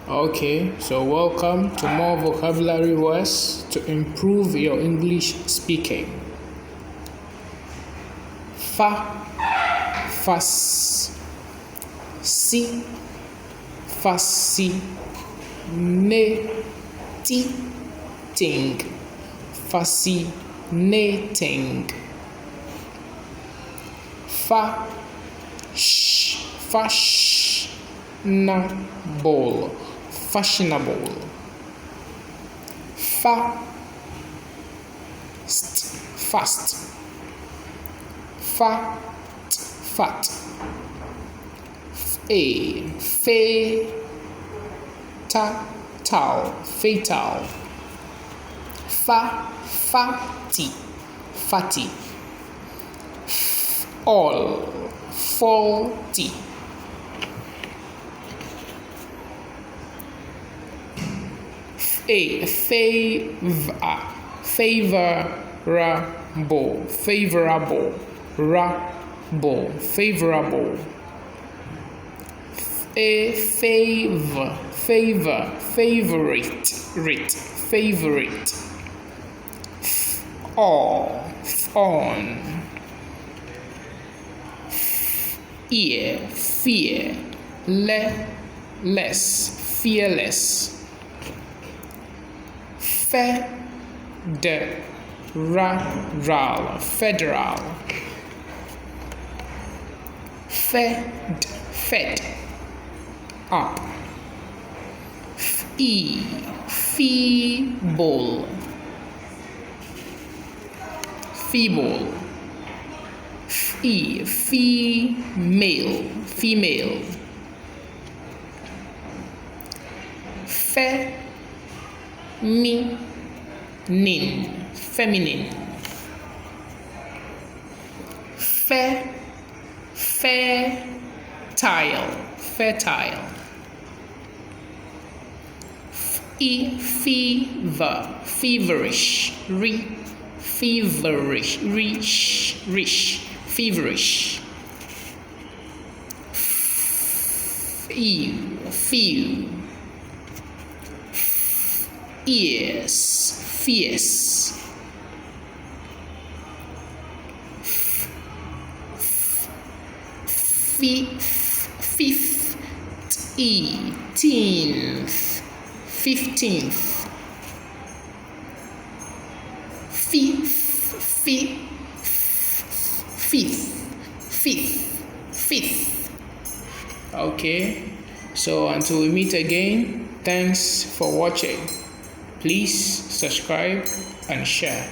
Okay, so welcome to more vocabulary words to improve your English speaking. Fa, fas, si, fasi, ne, ti, ting, fascinating. Fa, sh, fashionable, fashionable. Fast, fat, fat. Fatal. Fatty. All, faulty. Favorable. Favorite. On. Fear, less, fearless. Federal. Fed, up. Feeble. Female. Feminine. Fertile. Feverish. Few. Ears, fierce. Fifteenth. Fifth. Okay, so until we meet again, thanks for watching. Please subscribe and share.